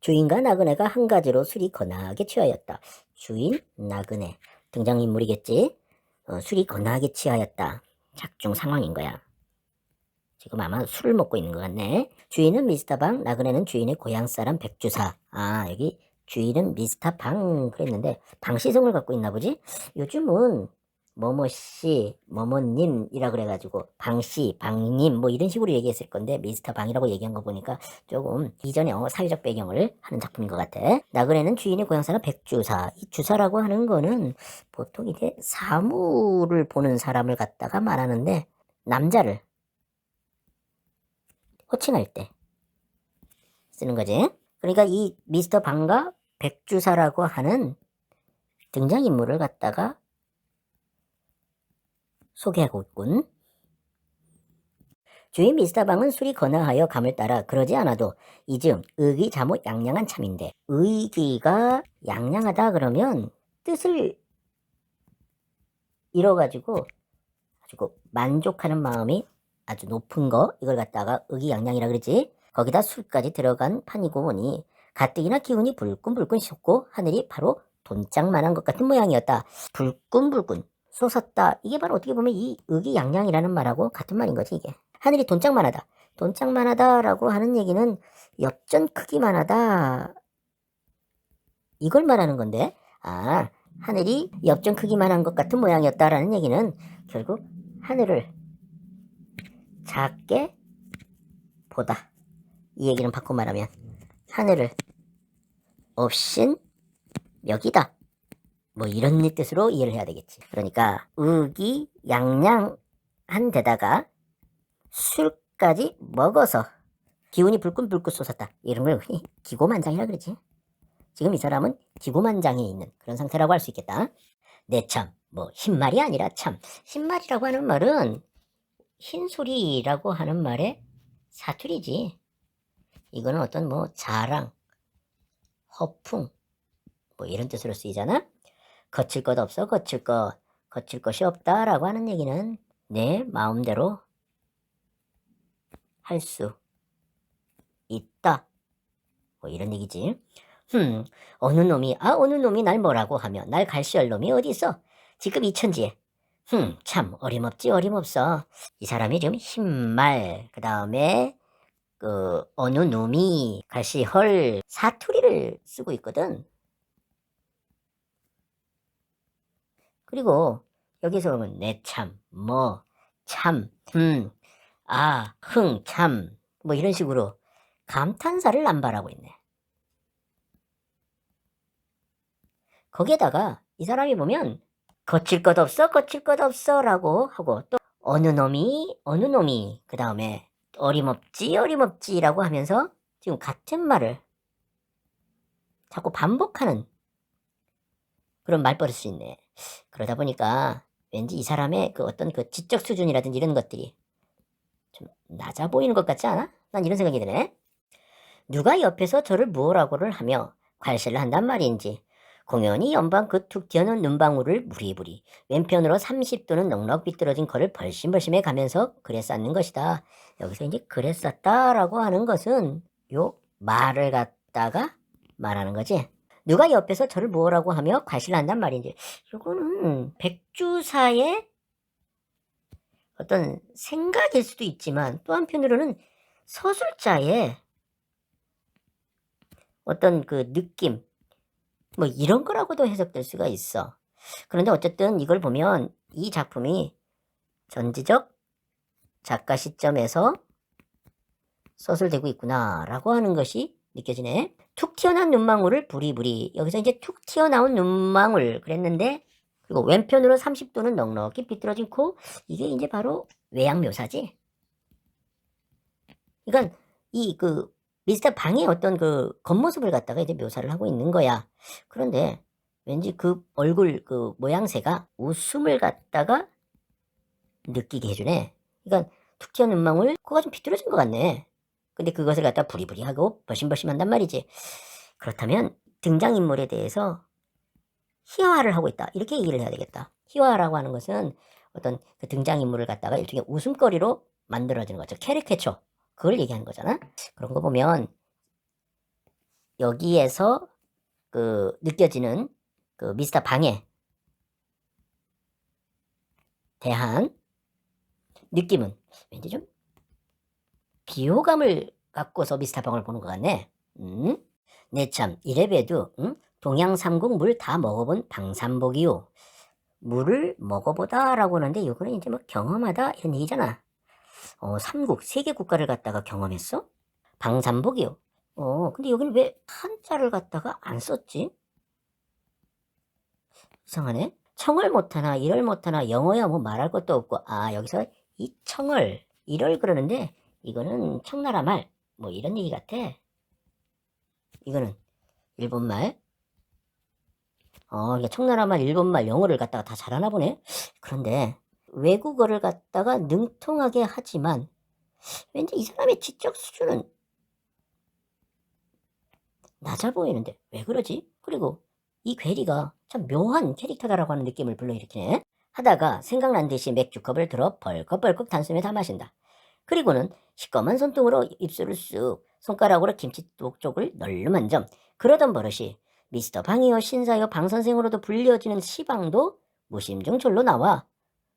주인과 나그네가 한 가지로 술이 거나하게 취하였다. 주인, 나그네. 등장인물이겠지? 술이 거나하게 취하였다. 작중 상황인 거야. 지금 아마 술을 먹고 있는 것 같네. 주인은 미스터 방, 나그네는 주인의 고향 사람 백주사. 아, 여기 주인은 미스터 방 그랬는데 방시성을 갖고 있나 보지? 요즘은 뭐뭐씨, 뭐뭐님이라 그래가지고 방씨, 방님 뭐 이런 식으로 얘기했을 건데 미스터 방이라고 얘기한 거 보니까 조금 이전의 사회적 배경을 하는 작품인 것 같아. 나그네는 주인의 고향 사람 백주사. 이 주사라고 하는 거는 보통 이게 사물을 보는 사람을 갖다가 말하는데 남자를 호칭할 때 쓰는 거지. 그러니까 이 미스터 방과 백주사라고 하는 등장인물을 갖다가 소개하고 있군. 주인 미스터 방은 술이 거나하여 감을 따라 그러지 않아도 이즈음 의기 자못 양양한 참인데 의기가 양양하다 그러면 뜻을 잃어가지고 아주 만족하는 마음이 아주 높은 거 이걸 갖다가 의기양양이라 그러지. 거기다 술까지 들어간 판이고 보니 가뜩이나 기운이 불끈불끈 솟고 하늘이 바로 돈짝만한 것 같은 모양이었다. 불끈불끈 솟았다. 이게 바로 어떻게 보면 이 의기양양이라는 말하고 같은 말인 거지 이게. 하늘이 돈짝만하다. 돈짝만하다라고 하는 얘기는 엽전 크기만하다. 이걸 말하는 건데 하늘이 엽전 크기만한 것 같은 모양이었다라는 얘기는 결국 하늘을 작게 보다. 이 얘기는 바꿔 말하면 하늘을 없인 여기다. 뭐 이런 뜻으로 이해를 해야 되겠지. 그러니까 의기양양한 데다가 술까지 먹어서 기운이 불끈불끈 솟았다. 이런 걸 흔히 기고만장이라 그러지. 지금 이 사람은 기고만장에 있는 그런 상태라고 할 수 있겠다. 내 참, 뭐 흰말이 아니라 참. 흰말이라고 하는 말은 흰소리라고 하는 말의 사투리지. 이거는 어떤 뭐 자랑, 허풍 뭐 이런 뜻으로 쓰이잖아. 거칠 것 없어 거칠 것이 없다라고 하는 얘기는 내 마음대로 할 수 있다. 뭐 이런 얘기지. 어느 놈이 날 뭐라고 하며 날 갈시할 놈이 어디 있어? 지금 이 천지에. 참 어림없지 어림없어. 이 사람이 지금 흰말 그 다음에 어느 놈이 갈시헐 사투리를 쓰고 있거든. 그리고 여기서 보면 내 참, 뭐, 참, 참, 뭐 이런 식으로 감탄사를 남발하고 있네. 거기에다가 이 사람이 보면 거칠 것 없어 라고 하고 또 어느 놈이 그 다음에 어림없지 라고 하면서 지금 같은 말을 자꾸 반복하는 그런 말버릇이 있네. 그러다 보니까 왠지 이 사람의 어떤 지적 수준이라든지 이런 것들이 좀 낮아 보이는 것 같지 않아? 난 이런 생각이 드네. 누가 옆에서 저를 무엇라고를 하며 괄시를 한단 말인지 공연히 연방 툭 튀어나온 눈방울을 무리부리 왼편으로 30도는 넉넉 비뚤어진 거를 벌심벌심해 가면서 글에 쌓는 것이다. 여기서 이제 글에 쌓다라고 하는 것은 요 말을 갖다가 말하는 거지. 누가 옆에서 저를 뭐라고 하며 과시를 한단 말인지 이거는 백주사의 어떤 생각일 수도 있지만 또 한편으로는 서술자의 어떤 느낌 뭐 이런 거라고도 해석될 수가 있어. 그런데 어쨌든 이걸 보면 이 작품이 전지적 작가 시점에서 서술되고 있구나 라고 하는 것이 느껴지네. 툭 튀어나온 눈망울을 부리부리. 여기서 이제 툭 튀어나온 눈망울 그랬는데 그리고 왼편으로 30도는 넉넉히 비뚤어진 코. 이게 이제 바로 외양 묘사지. 그러니까 이 미스터 방의 어떤 겉모습을 갖다가 이제 묘사를 하고 있는 거야. 그런데 왠지 얼굴 모양새가 웃음을 갖다가 느끼게 해주네. 그러니까 툭 튀어나온 눈망울 코가 좀 비뚤어진 것 같네. 근데 그것을 갖다 부리부리하고 버심버심 한단 말이지. 그렇다면 등장인물에 대해서 희화를 하고 있다. 이렇게 얘기를 해야 되겠다. 희화라고 하는 것은 어떤 등장인물을 갖다가 일종의 웃음거리로 만들어지는 거죠. 캐리케처. 그걸 얘기하는 거잖아. 그런 거 보면 여기에서 느껴지는 미스터 방에 대한 느낌은 왠지 좀 비호감을 갖고서 미스터 방을 보는 것 같네. 네 참 이래봬도 동양삼국 물 다 먹어본 방삼복이요. 물을 먹어보다 라고 하는데 이거는 이제 뭐 경험하다 이런 얘기잖아. 삼국 세계 국가를 갖다가 경험했어? 방삼복이요. 근데 여기는 왜 한자를 갖다가 안 썼지? 이상하네. 청을 못하나 일을 못하나 영어야 뭐 말할 것도 없고 여기서 이 청을 일을 그러는데 이거는 청나라 말 뭐 이런 얘기 같아. 이거는 일본말. 그러니까 청나라 말, 일본말, 영어를 갖다가 다 잘하나 보네. 그런데 외국어를 갖다가 능통하게 하지만 왠지 이 사람의 지적 수준은 낮아 보이는데 왜 그러지? 그리고 이 괴리가 참 묘한 캐릭터다라고 하는 느낌을 불러일으키네. 하다가 생각난 듯이 맥주컵을 들어 벌컥벌컥 단숨에 다 마신다. 그리고는 시꺼먼 손등으로 입술을 쑥 손가락으로 김치 쪽을 널름 한 점. 그러던 버릇이 미스터 방이요 신사요 방선생으로도 불려지는 시방도 무심중 절로 나와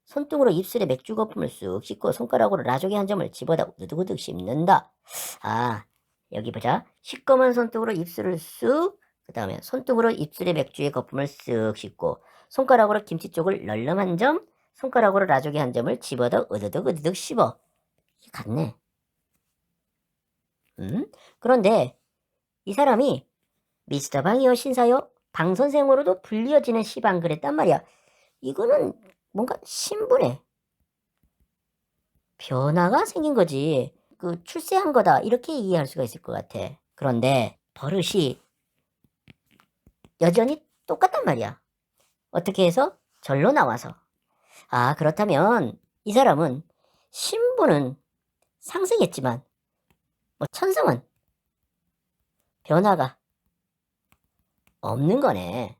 손등으로 입술에 맥주 거품을 쑥 씻고 손가락으로 라조기 한 점을 집어다 우두두둑 씹는다. 여기 보자. 시꺼먼 손등으로 입술을 쑥, 그 다음에 손등으로 입술에 맥주의 거품을 쓱 씻고 손가락으로 김치 쪽을 널름 한 점, 손가락으로 라조기 한 점을 집어다 으드득 씹어. 이게 같네. 그런데 이 사람이 미스터 방이요 신사요 방선생으로도 불려지는 시방 그랬단 말이야. 이거는 뭔가 신분에 변화가 생긴 거지. 출세한 거다 이렇게 이해할 수가 있을 것 같아. 그런데 버릇이 여전히 똑같단 말이야. 어떻게 해서? 절로 나와서. 그렇다면 이 사람은 신분은 상승했지만 천성은 변화가 없는 거네.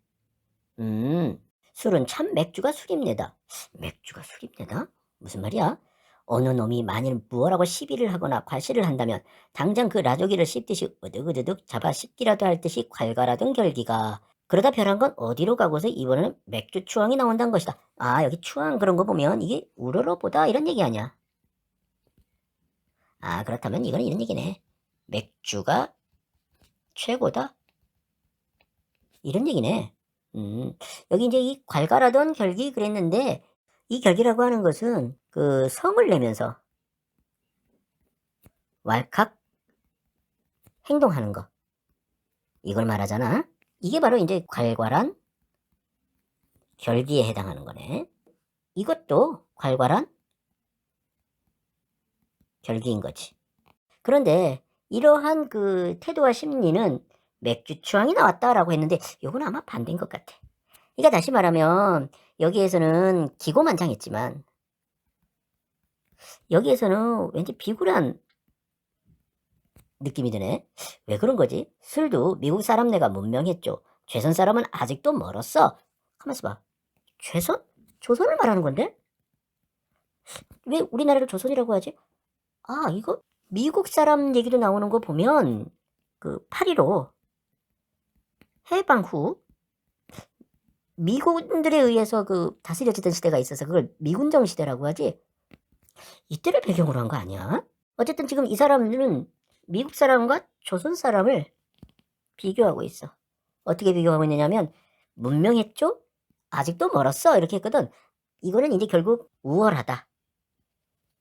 술은 참 맥주가 술입니다. 맥주가 술입니다? 무슨 말이야? 어느 놈이 만일 무엇라고 시비를 하거나 과시를 한다면 당장 그 라조기를 씹듯이 으득으득 잡아 씹기라도 할 듯이 콸괄하던 결기가 그러다 변한 건 어디로 가고서 이번에는 맥주 추앙이 나온다는 것이다. 여기 추앙 그런 거 보면 이게 우러러보다 이런 얘기 아니야. 그렇다면 이건 이런 얘기네. 맥주가 최고다 이런 얘기네. 여기 이제 이 괄괄하던 결기 그랬는데 이 결기라고 하는 것은 성을 내면서 왈칵 행동하는 거 이걸 말하잖아. 이게 바로 이제 괄괄한 결기에 해당하는 거네. 이것도 괄괄한 결기인 거지. 그런데 이러한 태도와 심리는 맥주 추앙이 나왔다라고 했는데 이건 아마 반대인 것 같아. 그러니까 다시 말하면 여기에서는 기고만장했지만 여기에서는 왠지 비굴한 느낌이 드네. 왜 그런 거지? 술도 미국 사람네가 문명했죠. 조선 사람은 아직도 멀었어. 가만있어 봐. 조선? 조선을 말하는 건데? 왜 우리나라를 조선이라고 하지? 이거 미국 사람 얘기도 나오는 거 보면 8.15 해방 후 미군들에 의해서 다스려지던 시대가 있어서 그걸 미군정 시대라고 하지. 이때를 배경으로 한 거 아니야? 어쨌든 지금 이 사람들은 미국 사람과 조선 사람을 비교하고 있어. 어떻게 비교하고 있느냐면 문명했죠? 아직도 멀었어 이렇게 했거든. 이거는 이제 결국 우월하다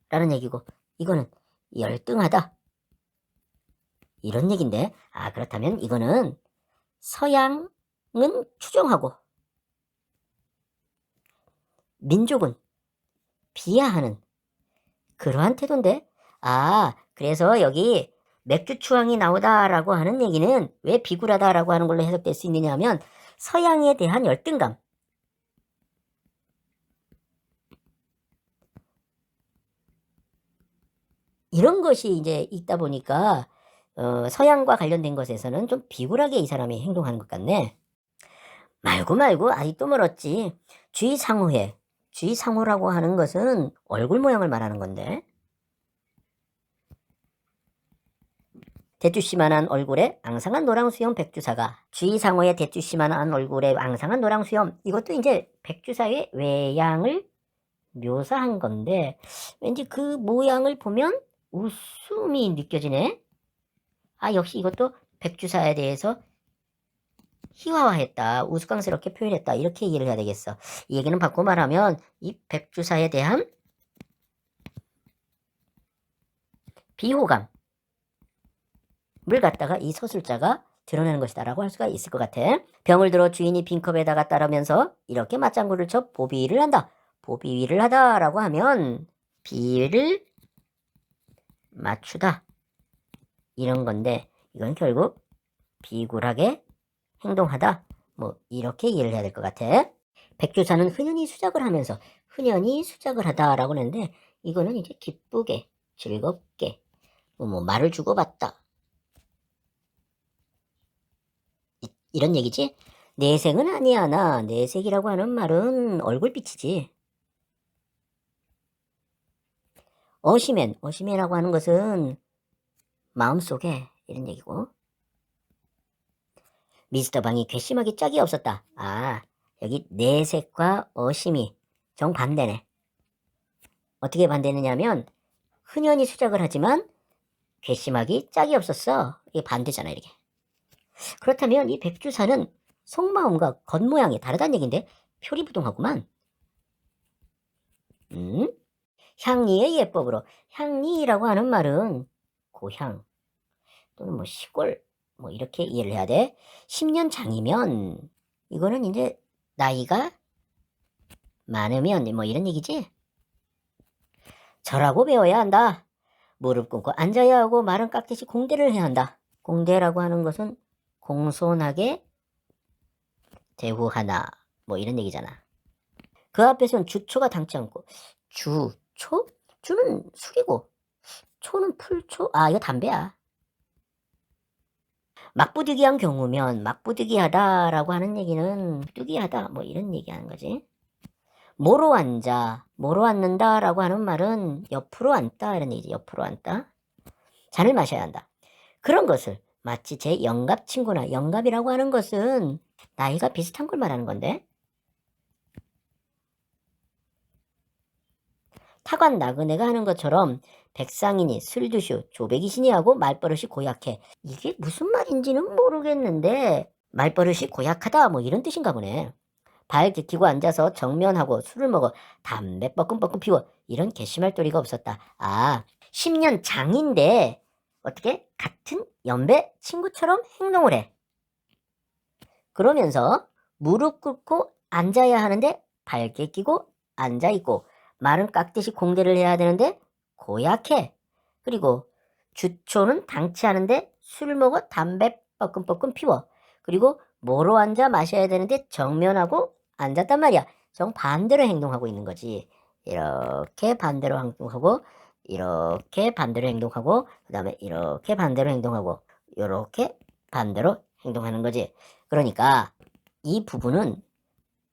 라는 얘기고 이거는 열등하다 이런 얘긴데 그렇다면 이거는 서양은 추종하고 민족은 비하하는 그러한 태도인데 그래서 여기 맥주 추앙이 나오다라고 하는 얘기는 왜 비굴하다라고 하는 걸로 해석될 수 있느냐 하면 서양에 대한 열등감 이런 것이 이제 있다 보니까 서양과 관련된 것에서는 좀 비굴하게 이 사람이 행동하는 것 같네. 말고 아직도 멀었지. 쥐상호해. 쥐상호라고 하는 것은 얼굴 모양을 말하는 건데 대추씨만한 얼굴에 앙상한 노랑수염 백주사가 쥐상어의 대추씨만한 얼굴에 앙상한 노랑수염 이것도 이제 백주사의 외양을 묘사한 건데 왠지 그 모양을 보면 웃음이 느껴지네. 아 역시 이것도 백주사에 대해서 희화화했다. 우스꽝스럽게 표현했다. 이렇게 이해를 해야 되겠어. 이 얘기는 바꿔 말하면 이 백주사에 대한 비호감을 갖다가 이 서술자가 드러내는 것이다 라고 할 수가 있을 것 같아. 병을 들어 주인이 빈컵에다가 따르면서 이렇게 맞장구를 쳐 보비를 한다. 보비위를 하다 라고 하면 비를 맞추다 이런 건데 이건 결국 비굴하게 행동하다 뭐 이렇게 이해를 해야 될 것 같아. 백주사는 흔연히 수작을 하면서 흔연히 수작을 하다 라고 하는데 이거는 이제 기쁘게 즐겁게 뭐 말을 주고받다 이런 얘기지. 내색은 아니야. 나 내색이라고 하는 말은 얼굴빛이지. 어시맨이라고 하는 것은 마음속에 이런 얘기고. 미스터 방이 괘씸하기 짝이 없었다. 아 여기 내색과 어심이 정반대네. 어떻게 반대느냐면 흔연히 수작을 하지만 괘씸하기 짝이 없었어. 이게 반대잖아 이렇게. 그렇다면 이 백주사는 속마음과 겉모양이 다르다는 얘기인데 표리부동하구만. 향리의 예법으로 향리라고 하는 말은 고향 또는 뭐 시골 뭐 이렇게 이해를 해야 돼. 10년 장이면 이거는 이제 나이가 많으면 뭐 이런 얘기지. 절하고 배워야 한다. 무릎 꿇고 앉아야 하고 말은 깍듯이 공대를 해야 한다. 공대라고 하는 것은 공손하게 대우하나 뭐 이런 얘기잖아. 그 앞에서는 주초가 당치 않고 주초? 주는 숙이고 초는 풀초? 아 이거 담배야. 막부득이한 경우면 막부득이하다 라고 하는 얘기는 부득이하다 뭐 이런 얘기하는 거지. 모로 앉는다 라고 하는 말은 옆으로 앉다 이런 얘기지. 옆으로 앉다. 잔을 마셔야 한다. 그런 것을 마치 제 영갑 친구나 영갑이라고 하는 것은 나이가 비슷한 걸 말하는 건데 타관 나그네가 하는 것처럼 백상이니 술두슈 조백이시니 하고 말버릇이 고약해. 이게 무슨 말인지는 모르겠는데 말버릇이 고약하다 뭐 이런 뜻인가 보네. 발 디키고 앉아서 정면하고 술을 먹어 담배 뻐끔뻐끔 피워 이런 괘씸할 도리가 없었다. 아 10년 장인데 어떻게 같은 연배 친구처럼 행동을 해. 그러면서 무릎 꿇고 앉아야 하는데 발개 끼고 앉아있고 말은 깍듯이 공대를 해야 되는데 고약해. 그리고 주초는 당치 않은데 술 먹어 담배 뻐끔뻐끔 피워. 그리고 뭐로 앉아 마셔야 되는데 정면하고 앉았단 말이야. 정반대로 행동하고 있는 거지. 이렇게 반대로 행동하고 이렇게 반대로 행동하고 그 다음에 이렇게 반대로 행동하고 이렇게 반대로 행동하는 거지. 그러니까 이 부분은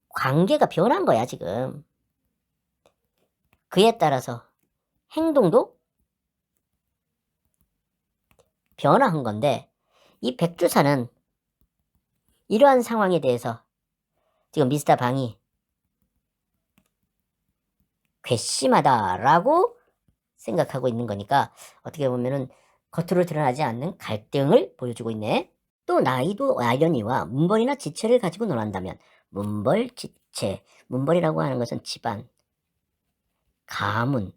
관계가 변한 거야 지금. 그에 따라서 행동도 변화한 건데 이 백주사는 이러한 상황에 대해서 지금 미스터 방이 괘씸하다라고 생각하고 있는 거니까 어떻게 보면은 겉으로 드러나지 않는 갈등을 보여주고 있네. 또 나이도 아이러니와 문벌이나 지체를 가지고 논한다면 문벌, 지체, 문벌이라고 하는 것은 집안, 가문의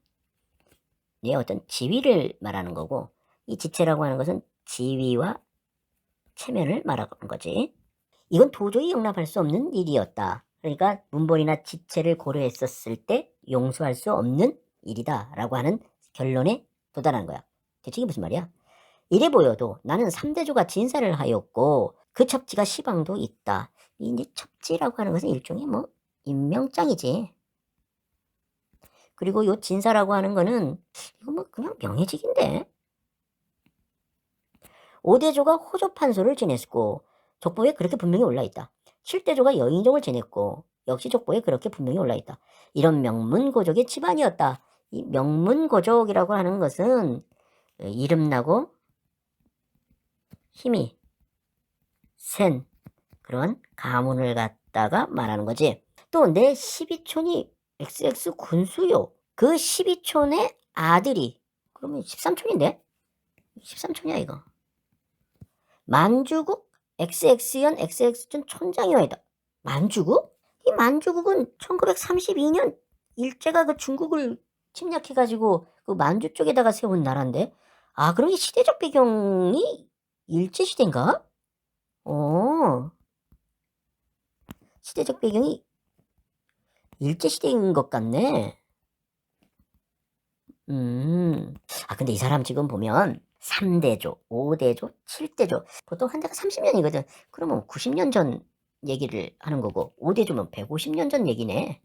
어떤 지위를 말하는 거고 이 지체라고 하는 것은 지위와 체면을 말하는 거지. 이건 도저히 용납할 수 없는 일이었다. 그러니까 문벌이나 지체를 고려했었을 때 용서할 수 없는 일이다 라고 하는 결론에 도달한 거야. 대체 이게 무슨 말이야? 이래 보여도 나는 3대조가 진사를 하였고 그 첩지가 시방도 있다. 이 첩지라고 하는 것은 일종의 뭐 임명장이지. 그리고 요 진사라고 하는 거는 이거 뭐 그냥 명예직인데 5대조가 호조판소를 지냈고 족보에 그렇게 분명히 올라있다. 7대조가 여인종을 지냈고 역시 족보에 그렇게 분명히 올라있다. 이런 명문고족의 집안이었다. 이 명문고족이라고 하는 것은 이름나고 힘이 센 그런 가문을 갖다가 말하는 거지. 또 내 12촌이 XX 군수요. 그 12촌의 아들이 그러면 13촌인데? 13촌이야 이거. 만주국 XX연 XX촌 촌장이어이다. 만주국? 이 만주국은 1932년 일제가 그 중국을 침략해가지고 그 만주 쪽에다가 세운 나라인데, 아, 그럼 이 시대적 배경이 일제시대인가? 시대적 배경이 일제시대인 것 같네. 근데 이 사람 지금 보면 3대조, 5대조, 7대조. 보통 한 대가 30년이거든. 그러면 90년 전 얘기를 하는 거고, 5대조면 150년 전 얘기네.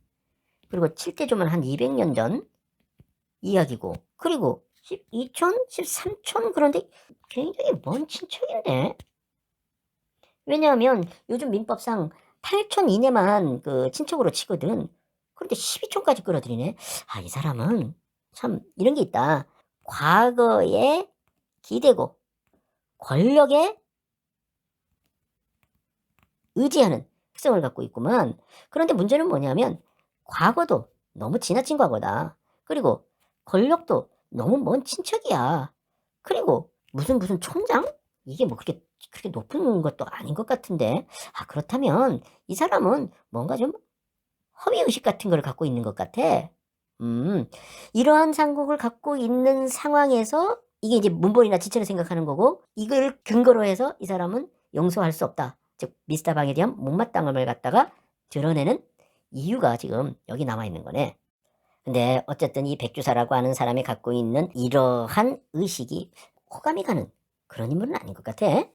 그리고 7대조면 한 200년 전 이야기고, 그리고 12촌, 13촌, 그런데 굉장히 먼 친척인데? 왜냐하면 요즘 민법상 8촌 이내만 그 친척으로 치거든. 그런데 12촌까지 끌어들이네. 아, 이 사람은 참 이런 게 있다. 과거에 기대고 권력에 의지하는 특성을 갖고 있구만. 그런데 문제는 뭐냐면 과거도 너무 지나친 과거다. 그리고 권력도 너무 먼 친척이야. 그리고 무슨 총장? 이게 뭐 그렇게 높은 것도 아닌 것 같은데. 아, 그렇다면 이 사람은 뭔가 좀 허위의식 같은 걸 갖고 있는 것 같아. 이러한 상국을 갖고 있는 상황에서 이게 이제 문본이나 지체를 생각하는 거고, 이걸 근거로 해서 이 사람은 용서할 수 없다. 즉 미스터방에 대한 못마땅함을 갖다가 드러내는 이유가 지금 여기 나와 있는 거네. 근데 어쨌든 이 백주사라고 하는 사람이 갖고 있는 이러한 의식이 호감이 가는 그런 인물은 아닌 것 같아.